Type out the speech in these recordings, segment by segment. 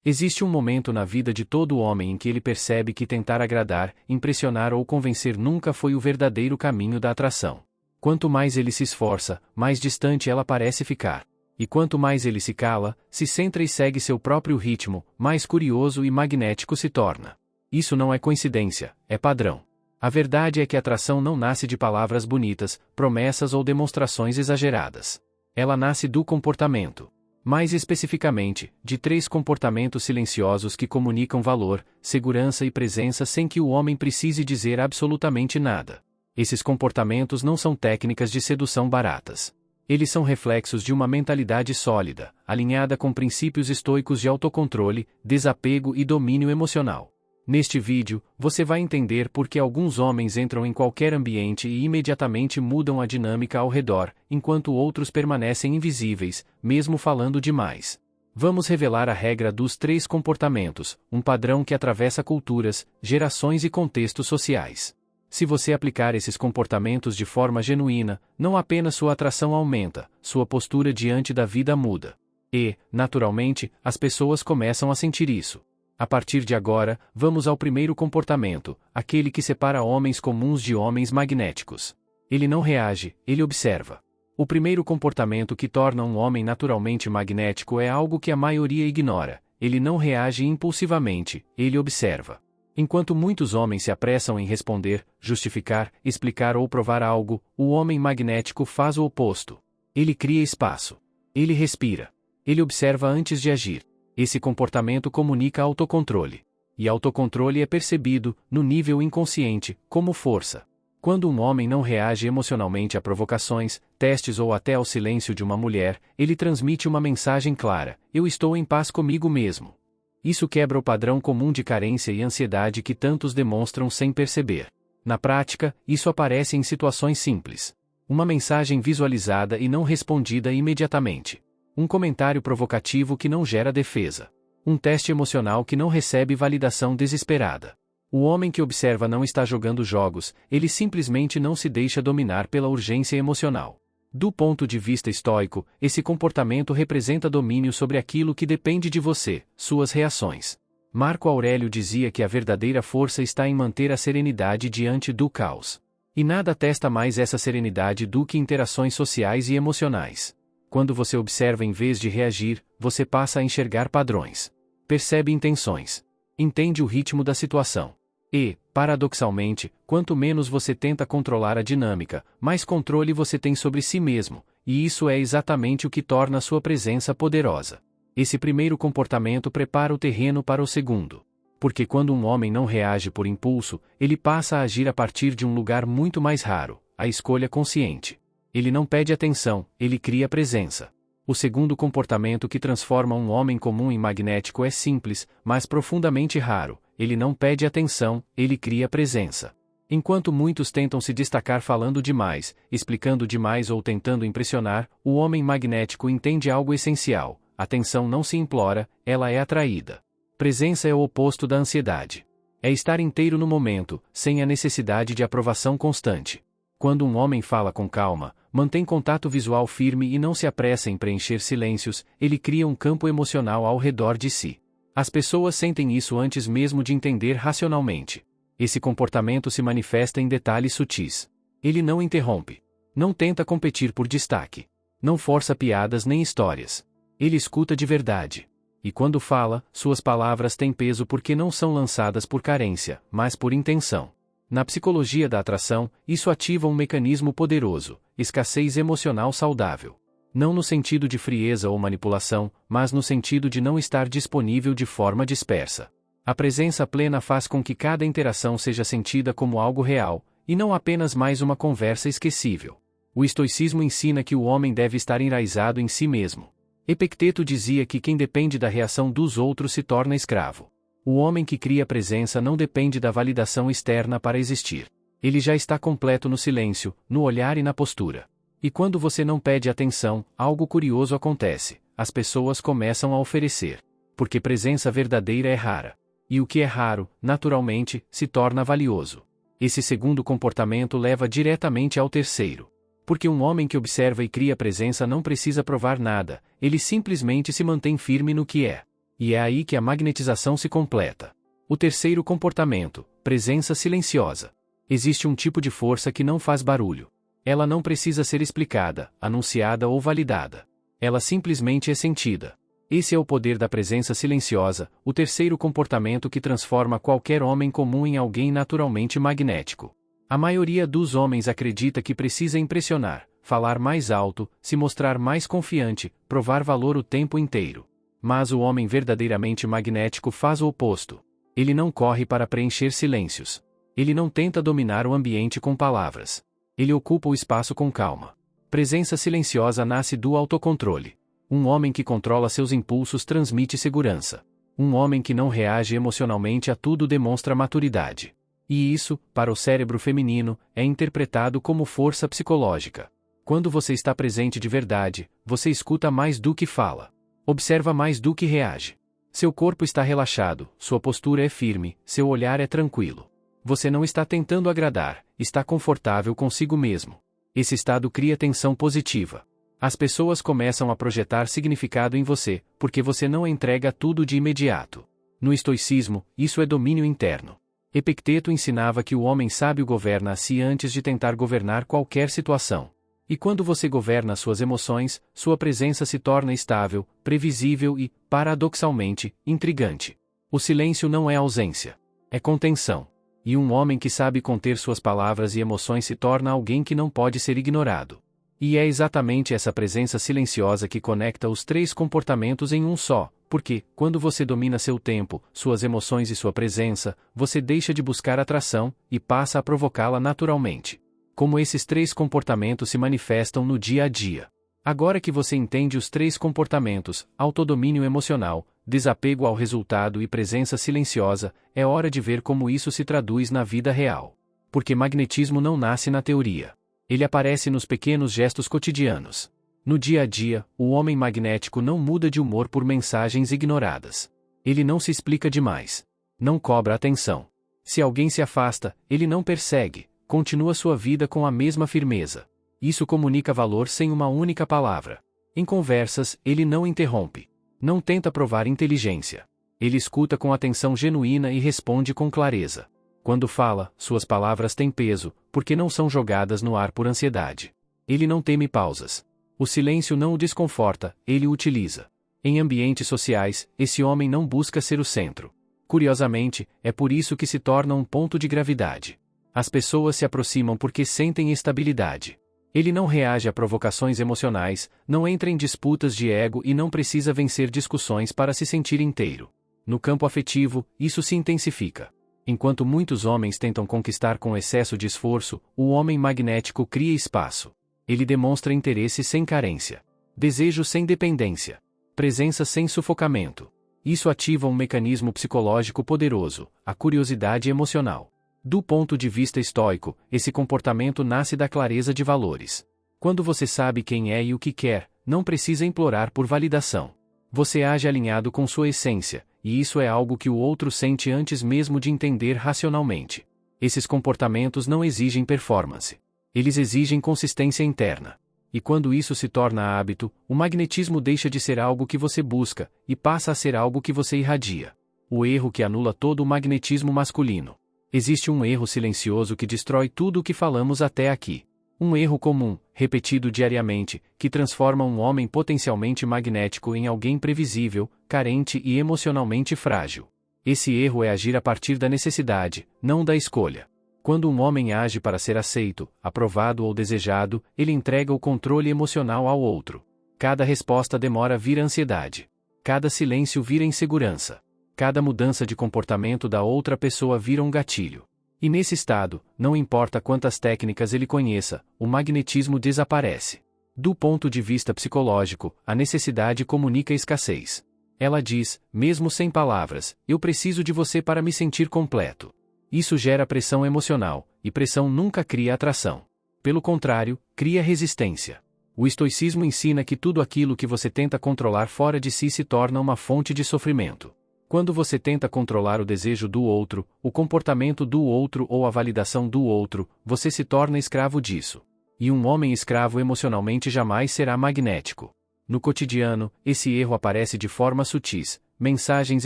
Existe um momento na vida de todo homem em que ele percebe que tentar agradar, impressionar ou convencer nunca foi o verdadeiro caminho da atração. Quanto mais ele se esforça, mais distante ela parece ficar. E quanto mais ele se cala, se centra e segue seu próprio ritmo, mais curioso e magnético se torna. Isso não é coincidência, é padrão. A verdade é que a atração não nasce de palavras bonitas, promessas ou demonstrações exageradas. Ela nasce do comportamento. Mais especificamente, de 3 comportamentos silenciosos que comunicam valor, segurança e presença sem que o homem precise dizer absolutamente nada. Esses comportamentos não são técnicas de sedução baratas. Eles são reflexos de uma mentalidade sólida, alinhada com princípios estoicos de autocontrole, desapego e domínio emocional. Neste vídeo, você vai entender por que alguns homens entram em qualquer ambiente e imediatamente mudam a dinâmica ao redor, enquanto outros permanecem invisíveis, mesmo falando demais. Vamos revelar a regra dos 3 comportamentos, um padrão que atravessa culturas, gerações e contextos sociais. Se você aplicar esses comportamentos de forma genuína, não apenas sua atração aumenta, sua postura diante da vida muda. E, naturalmente, as pessoas começam a sentir isso. A partir de agora, vamos ao primeiro comportamento, aquele que separa homens comuns de homens magnéticos. Ele não reage, ele observa. O primeiro comportamento que torna um homem naturalmente magnético é algo que a maioria ignora. Ele não reage impulsivamente, ele observa. Enquanto muitos homens se apressam em responder, justificar, explicar ou provar algo, o homem magnético faz o oposto. Ele cria espaço. Ele respira. Ele observa antes de agir. Esse comportamento comunica autocontrole. E autocontrole é percebido, no nível inconsciente, como força. Quando um homem não reage emocionalmente a provocações, testes ou até ao silêncio de uma mulher, ele transmite uma mensagem clara: eu estou em paz comigo mesmo. Isso quebra o padrão comum de carência e ansiedade que tantos demonstram sem perceber. Na prática, isso aparece em situações simples. Uma mensagem visualizada e não respondida imediatamente. Um comentário provocativo que não gera defesa. Um teste emocional que não recebe validação desesperada. O homem que observa não está jogando jogos, ele simplesmente não se deixa dominar pela urgência emocional. Do ponto de vista estoico, esse comportamento representa domínio sobre aquilo que depende de você, suas reações. Marco Aurélio dizia que a verdadeira força está em manter a serenidade diante do caos. E nada testa mais essa serenidade do que interações sociais e emocionais. Quando você observa em vez de reagir, você passa a enxergar padrões. Percebe intenções. Entende o ritmo da situação. E, paradoxalmente, quanto menos você tenta controlar a dinâmica, mais controle você tem sobre si mesmo, e isso é exatamente o que torna sua presença poderosa. Esse primeiro comportamento prepara o terreno para o segundo. Porque quando um homem não reage por impulso, ele passa a agir a partir de um lugar muito mais raro, a escolha consciente. Ele não pede atenção, ele cria presença. O segundo comportamento que transforma um homem comum em magnético é simples, mas profundamente raro. Ele não pede atenção, ele cria presença. Enquanto muitos tentam se destacar falando demais, explicando demais ou tentando impressionar, o homem magnético entende algo essencial: atenção não se implora, ela é atraída. Presença é o oposto da ansiedade. É estar inteiro no momento, sem a necessidade de aprovação constante. Quando um homem fala com calma, mantém contato visual firme e não se apressa em preencher silêncios, ele cria um campo emocional ao redor de si. As pessoas sentem isso antes mesmo de entender racionalmente. Esse comportamento se manifesta em detalhes sutis. Ele não interrompe. Não tenta competir por destaque. Não força piadas nem histórias. Ele escuta de verdade. E quando fala, suas palavras têm peso porque não são lançadas por carência, mas por intenção. Na psicologia da atração, isso ativa um mecanismo poderoso: escassez emocional saudável. Não no sentido de frieza ou manipulação, mas no sentido de não estar disponível de forma dispersa. A presença plena faz com que cada interação seja sentida como algo real, e não apenas mais uma conversa esquecível. O estoicismo ensina que o homem deve estar enraizado em si mesmo. Epicteto dizia que quem depende da reação dos outros se torna escravo. O homem que cria presença não depende da validação externa para existir. Ele já está completo no silêncio, no olhar e na postura. E quando você não pede atenção, algo curioso acontece: as pessoas começam a oferecer. Porque presença verdadeira é rara. E o que é raro, naturalmente, se torna valioso. Esse segundo comportamento leva diretamente ao terceiro. Porque um homem que observa e cria presença não precisa provar nada, ele simplesmente se mantém firme no que é. E é aí que a magnetização se completa. O terceiro comportamento, presença silenciosa. Existe um tipo de força que não faz barulho. Ela não precisa ser explicada, anunciada ou validada. Ela simplesmente é sentida. Esse é o poder da presença silenciosa, o terceiro comportamento que transforma qualquer homem comum em alguém naturalmente magnético. A maioria dos homens acredita que precisa impressionar, falar mais alto, se mostrar mais confiante, provar valor o tempo inteiro. Mas o homem verdadeiramente magnético faz o oposto. Ele não corre para preencher silêncios. Ele não tenta dominar o ambiente com palavras. Ele ocupa o espaço com calma. Presença silenciosa nasce do autocontrole. Um homem que controla seus impulsos transmite segurança. Um homem que não reage emocionalmente a tudo demonstra maturidade. E isso, para o cérebro feminino, é interpretado como força psicológica. Quando você está presente de verdade, você escuta mais do que fala. Observa mais do que reage. Seu corpo está relaxado, sua postura é firme, seu olhar é tranquilo. Você não está tentando agradar, está confortável consigo mesmo. Esse estado cria tensão positiva. As pessoas começam a projetar significado em você, porque você não entrega tudo de imediato. No estoicismo, isso é domínio interno. Epicteto ensinava que o homem sábio governa a si antes de tentar governar qualquer situação. E quando você governa suas emoções, sua presença se torna estável, previsível e, paradoxalmente, intrigante. O silêncio não é ausência. É contenção. E um homem que sabe conter suas palavras e emoções se torna alguém que não pode ser ignorado. E é exatamente essa presença silenciosa que conecta os três comportamentos em um só, porque, quando você domina seu tempo, suas emoções e sua presença, você deixa de buscar atração, e passa a provocá-la naturalmente. Como esses três comportamentos se manifestam no dia a dia. Agora que você entende os três comportamentos, autodomínio emocional, desapego ao resultado e presença silenciosa, é hora de ver como isso se traduz na vida real. Porque magnetismo não nasce na teoria. Ele aparece nos pequenos gestos cotidianos. No dia a dia, o homem magnético não muda de humor por mensagens ignoradas. Ele não se explica demais. Não cobra atenção. Se alguém se afasta, ele não persegue. Continua sua vida com a mesma firmeza. Isso comunica valor sem uma única palavra. Em conversas, ele não interrompe. Não tenta provar inteligência. Ele escuta com atenção genuína e responde com clareza. Quando fala, suas palavras têm peso, porque não são jogadas no ar por ansiedade. Ele não teme pausas. O silêncio não o desconforta, ele o utiliza. Em ambientes sociais, esse homem não busca ser o centro. Curiosamente, é por isso que se torna um ponto de gravidade. As pessoas se aproximam porque sentem estabilidade. Ele não reage a provocações emocionais, não entra em disputas de ego e não precisa vencer discussões para se sentir inteiro. No campo afetivo, isso se intensifica. Enquanto muitos homens tentam conquistar com excesso de esforço, o homem magnético cria espaço. Ele demonstra interesse sem carência. Desejo sem dependência. Presença sem sufocamento. Isso ativa um mecanismo psicológico poderoso, a curiosidade emocional. Do ponto de vista estoico, esse comportamento nasce da clareza de valores. Quando você sabe quem é e o que quer, não precisa implorar por validação. Você age alinhado com sua essência, e isso é algo que o outro sente antes mesmo de entender racionalmente. Esses comportamentos não exigem performance. Eles exigem consistência interna. E quando isso se torna hábito, o magnetismo deixa de ser algo que você busca, e passa a ser algo que você irradia. O erro que anula todo o magnetismo masculino. Existe um erro silencioso que destrói tudo o que falamos até aqui. Um erro comum, repetido diariamente, que transforma um homem potencialmente magnético em alguém previsível, carente e emocionalmente frágil. Esse erro é agir a partir da necessidade, não da escolha. Quando um homem age para ser aceito, aprovado ou desejado, ele entrega o controle emocional ao outro. Cada resposta demora vira ansiedade. Cada silêncio vira insegurança. Cada mudança de comportamento da outra pessoa vira um gatilho. E nesse estado, não importa quantas técnicas ele conheça, o magnetismo desaparece. Do ponto de vista psicológico, a necessidade comunica escassez. Ela diz, mesmo sem palavras, eu preciso de você para me sentir completo. Isso gera pressão emocional, e pressão nunca cria atração. Pelo contrário, cria resistência. O estoicismo ensina que tudo aquilo que você tenta controlar fora de si se torna uma fonte de sofrimento. Quando você tenta controlar o desejo do outro, o comportamento do outro ou a validação do outro, você se torna escravo disso. E um homem escravo emocionalmente jamais será magnético. No cotidiano, esse erro aparece de forma sutis, mensagens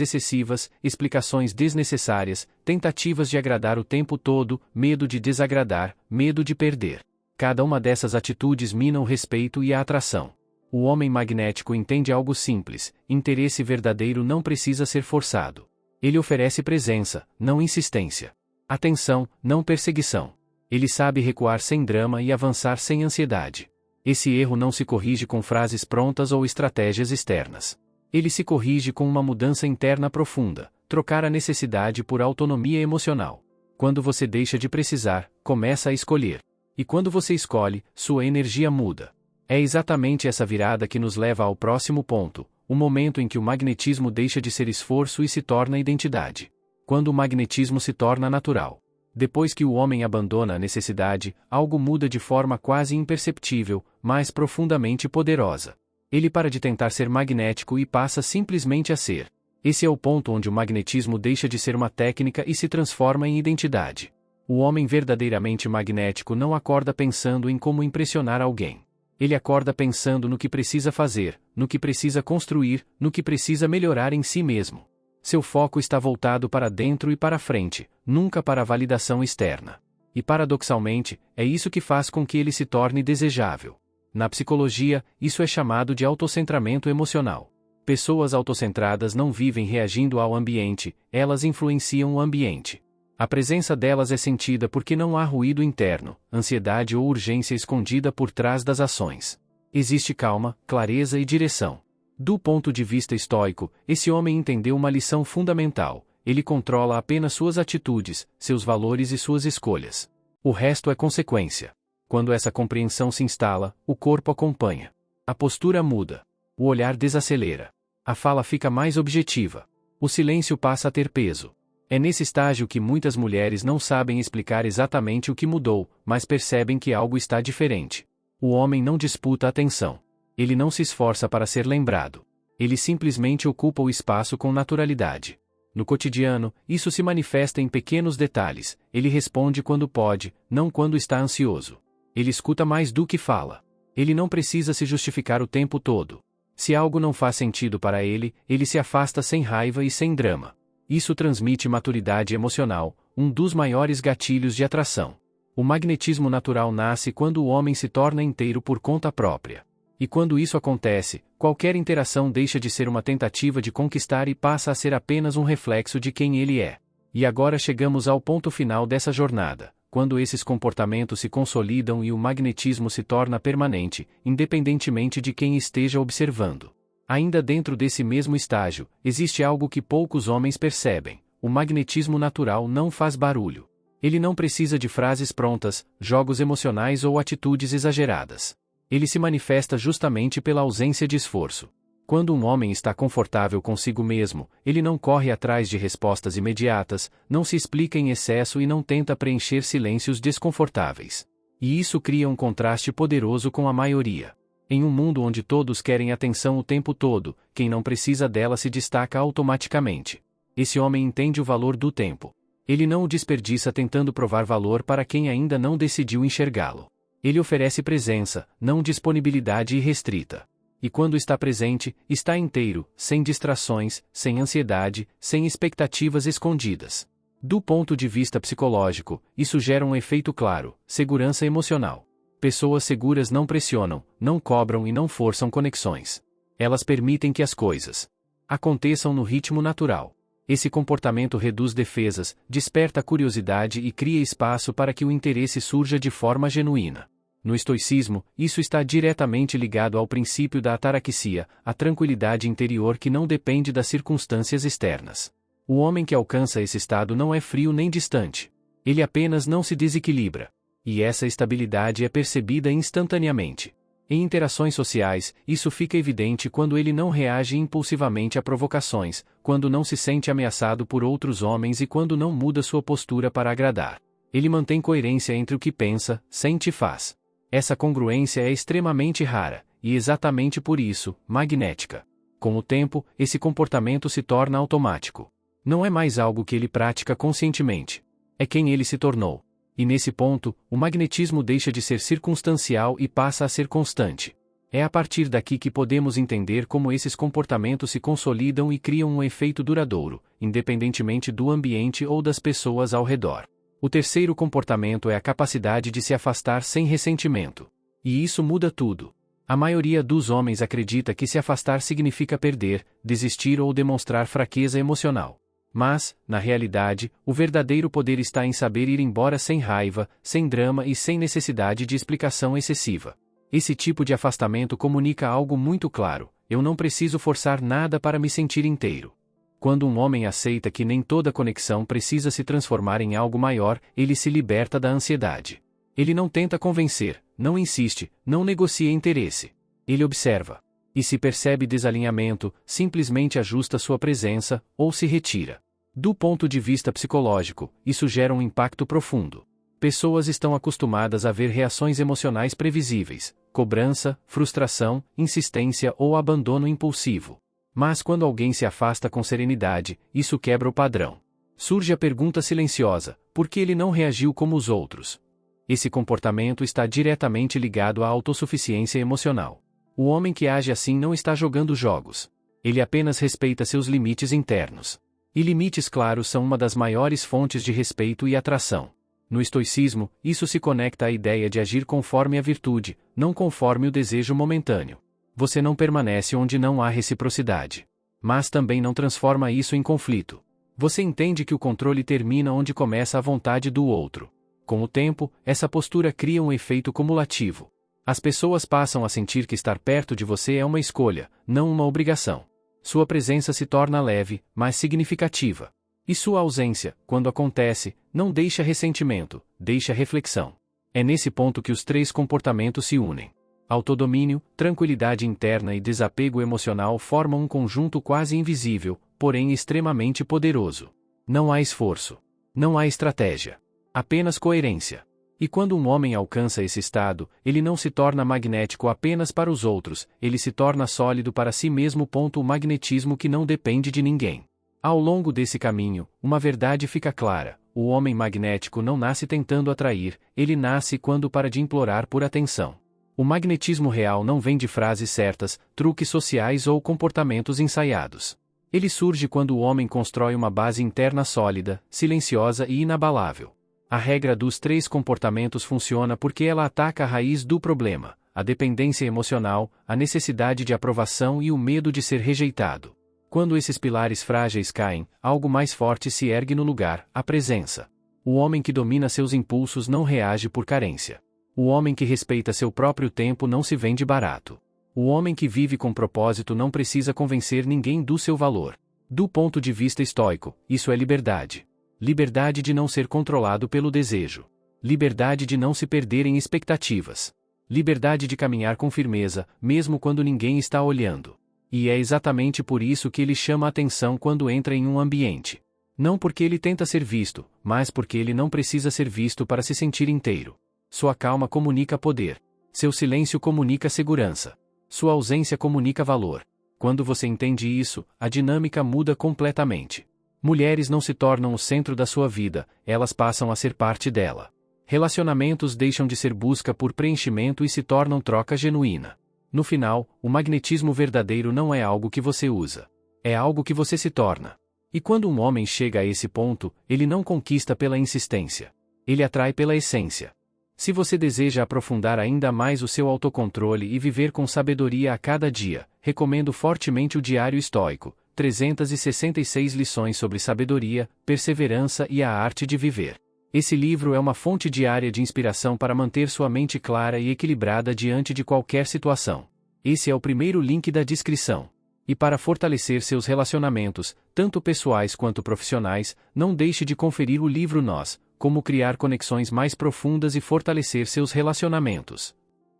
excessivas, explicações desnecessárias, tentativas de agradar o tempo todo, medo de desagradar, medo de perder. Cada uma dessas atitudes mina o respeito e a atração. O homem magnético entende algo simples: interesse verdadeiro não precisa ser forçado. Ele oferece presença, não insistência. Atenção, não perseguição. Ele sabe recuar sem drama e avançar sem ansiedade. Esse erro não se corrige com frases prontas ou estratégias externas. Ele se corrige com uma mudança interna profunda, trocar a necessidade por autonomia emocional. Quando você deixa de precisar, começa a escolher. E quando você escolhe, sua energia muda. É exatamente essa virada que nos leva ao próximo ponto, o momento em que o magnetismo deixa de ser esforço e se torna identidade. Quando o magnetismo se torna natural. Depois que o homem abandona a necessidade, algo muda de forma quase imperceptível, mas profundamente poderosa. Ele para de tentar ser magnético e passa simplesmente a ser. Esse é o ponto onde o magnetismo deixa de ser uma técnica e se transforma em identidade. O homem verdadeiramente magnético não acorda pensando em como impressionar alguém. Ele acorda pensando no que precisa fazer, no que precisa construir, no que precisa melhorar em si mesmo. Seu foco está voltado para dentro e para frente, nunca para a validação externa. E paradoxalmente, é isso que faz com que ele se torne desejável. Na psicologia, isso é chamado de autocentramento emocional. Pessoas autocentradas não vivem reagindo ao ambiente, elas influenciam o ambiente. A presença delas é sentida porque não há ruído interno, ansiedade ou urgência escondida por trás das ações. Existe calma, clareza e direção. Do ponto de vista estoico, esse homem entendeu uma lição fundamental: ele controla apenas suas atitudes, seus valores e suas escolhas. O resto é consequência. Quando essa compreensão se instala, o corpo acompanha. A postura muda. O olhar desacelera. A fala fica mais objetiva. O silêncio passa a ter peso. É nesse estágio que muitas mulheres não sabem explicar exatamente o que mudou, mas percebem que algo está diferente. O homem não disputa a atenção. Ele não se esforça para ser lembrado. Ele simplesmente ocupa o espaço com naturalidade. No cotidiano, isso se manifesta em pequenos detalhes. Ele responde quando pode, não quando está ansioso. Ele escuta mais do que fala. Ele não precisa se justificar o tempo todo. Se algo não faz sentido para ele, ele se afasta sem raiva e sem drama. Isso transmite maturidade emocional, um dos maiores gatilhos de atração. O magnetismo natural nasce quando o homem se torna inteiro por conta própria. E quando isso acontece, qualquer interação deixa de ser uma tentativa de conquistar e passa a ser apenas um reflexo de quem ele é. E agora chegamos ao ponto final dessa jornada, quando esses comportamentos se consolidam e o magnetismo se torna permanente, independentemente de quem esteja observando. Ainda dentro desse mesmo estágio, existe algo que poucos homens percebem: o magnetismo natural não faz barulho. Ele não precisa de frases prontas, jogos emocionais ou atitudes exageradas. Ele se manifesta justamente pela ausência de esforço. Quando um homem está confortável consigo mesmo, ele não corre atrás de respostas imediatas, não se explica em excesso e não tenta preencher silêncios desconfortáveis. E isso cria um contraste poderoso com a maioria. Em um mundo onde todos querem atenção o tempo todo, quem não precisa dela se destaca automaticamente. Esse homem entende o valor do tempo. Ele não o desperdiça tentando provar valor para quem ainda não decidiu enxergá-lo. Ele oferece presença, não disponibilidade irrestrita. E quando está presente, está inteiro, sem distrações, sem ansiedade, sem expectativas escondidas. Do ponto de vista psicológico, isso gera um efeito claro: segurança emocional. Pessoas seguras não pressionam, não cobram e não forçam conexões. Elas permitem que as coisas aconteçam no ritmo natural. Esse comportamento reduz defesas, desperta curiosidade e cria espaço para que o interesse surja de forma genuína. No estoicismo, isso está diretamente ligado ao princípio da ataraxia, a tranquilidade interior que não depende das circunstâncias externas. O homem que alcança esse estado não é frio nem distante. Ele apenas não se desequilibra. E essa estabilidade é percebida instantaneamente. Em interações sociais, isso fica evidente quando ele não reage impulsivamente a provocações, quando não se sente ameaçado por outros homens e quando não muda sua postura para agradar. Ele mantém coerência entre o que pensa, sente e faz. Essa congruência é extremamente rara, e exatamente por isso, magnética. Com o tempo, esse comportamento se torna automático. Não é mais algo que ele pratica conscientemente. É quem ele se tornou. E nesse ponto, o magnetismo deixa de ser circunstancial e passa a ser constante. É a partir daqui que podemos entender como esses comportamentos se consolidam e criam um efeito duradouro, independentemente do ambiente ou das pessoas ao redor. O terceiro comportamento é a capacidade de se afastar sem ressentimento. E isso muda tudo. A maioria dos homens acredita que se afastar significa perder, desistir ou demonstrar fraqueza emocional. Mas, na realidade, o verdadeiro poder está em saber ir embora sem raiva, sem drama e sem necessidade de explicação excessiva. Esse tipo de afastamento comunica algo muito claro: eu não preciso forçar nada para me sentir inteiro. Quando um homem aceita que nem toda conexão precisa se transformar em algo maior, ele se liberta da ansiedade. Ele não tenta convencer, não insiste, não negocia interesse. Ele observa. E se percebe desalinhamento, simplesmente ajusta sua presença, ou se retira. Do ponto de vista psicológico, isso gera um impacto profundo. Pessoas estão acostumadas a ver reações emocionais previsíveis: cobrança, frustração, insistência ou abandono impulsivo. Mas quando alguém se afasta com serenidade, isso quebra o padrão. Surge a pergunta silenciosa: por que ele não reagiu como os outros? Esse comportamento está diretamente ligado à autossuficiência emocional. O homem que age assim não está jogando jogos. Ele apenas respeita seus limites internos. E limites claros são uma das maiores fontes de respeito e atração. No estoicismo, isso se conecta à ideia de agir conforme a virtude, não conforme o desejo momentâneo. Você não permanece onde não há reciprocidade. Mas também não transforma isso em conflito. Você entende que o controle termina onde começa a vontade do outro. Com o tempo, essa postura cria um efeito cumulativo. As pessoas passam a sentir que estar perto de você é uma escolha, não uma obrigação. Sua presença se torna leve, mas significativa. E sua ausência, quando acontece, não deixa ressentimento, deixa reflexão. É nesse ponto que os três comportamentos se unem. Autodomínio, tranquilidade interna e desapego emocional formam um conjunto quase invisível, porém extremamente poderoso. Não há esforço. Não há estratégia. Apenas coerência. E quando um homem alcança esse estado, ele não se torna magnético apenas para os outros, ele se torna sólido para si mesmo. O magnetismo que não depende de ninguém. Ao longo desse caminho, uma verdade fica clara: o homem magnético não nasce tentando atrair, ele nasce quando para de implorar por atenção. O magnetismo real não vem de frases certas, truques sociais ou comportamentos ensaiados. Ele surge quando o homem constrói uma base interna sólida, silenciosa e inabalável. A regra dos três comportamentos funciona porque ela ataca a raiz do problema: a dependência emocional, a necessidade de aprovação e o medo de ser rejeitado. Quando esses pilares frágeis caem, algo mais forte se ergue no lugar: a presença. O homem que domina seus impulsos não reage por carência. O homem que respeita seu próprio tempo não se vende barato. O homem que vive com propósito não precisa convencer ninguém do seu valor. Do ponto de vista estoico, isso é liberdade. Liberdade de não ser controlado pelo desejo. Liberdade de não se perder em expectativas. Liberdade de caminhar com firmeza, mesmo quando ninguém está olhando. E é exatamente por isso que ele chama a atenção quando entra em um ambiente. Não porque ele tenta ser visto, mas porque ele não precisa ser visto para se sentir inteiro. Sua calma comunica poder. Seu silêncio comunica segurança. Sua ausência comunica valor. Quando você entende isso, a dinâmica muda completamente. Mulheres não se tornam o centro da sua vida, elas passam a ser parte dela. Relacionamentos deixam de ser busca por preenchimento e se tornam troca genuína. No final, o magnetismo verdadeiro não é algo que você usa. É algo que você se torna. E quando um homem chega a esse ponto, ele não conquista pela insistência. Ele atrai pela essência. Se você deseja aprofundar ainda mais o seu autocontrole e viver com sabedoria a cada dia, recomendo fortemente o Diário Estoico, 366 lições sobre sabedoria, perseverança e a arte de viver. Esse livro é uma fonte diária de inspiração para manter sua mente clara e equilibrada diante de qualquer situação. Esse é o primeiro link da descrição. E para fortalecer seus relacionamentos, tanto pessoais quanto profissionais, não deixe de conferir o livro Nós, Como Criar Conexões Mais Profundas e Fortalecer Seus Relacionamentos.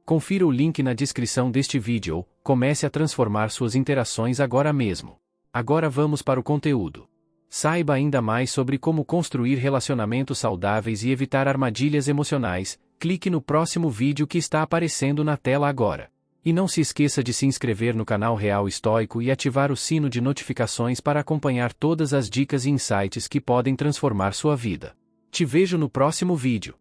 Confira o link na descrição deste vídeo ou comece a transformar suas interações agora mesmo. Agora vamos para o conteúdo. Saiba ainda mais sobre como construir relacionamentos saudáveis e evitar armadilhas emocionais. Clique no próximo vídeo que está aparecendo na tela agora. E não se esqueça de se inscrever no canal Real Estoico e ativar o sino de notificações para acompanhar todas as dicas e insights que podem transformar sua vida. Te vejo no próximo vídeo.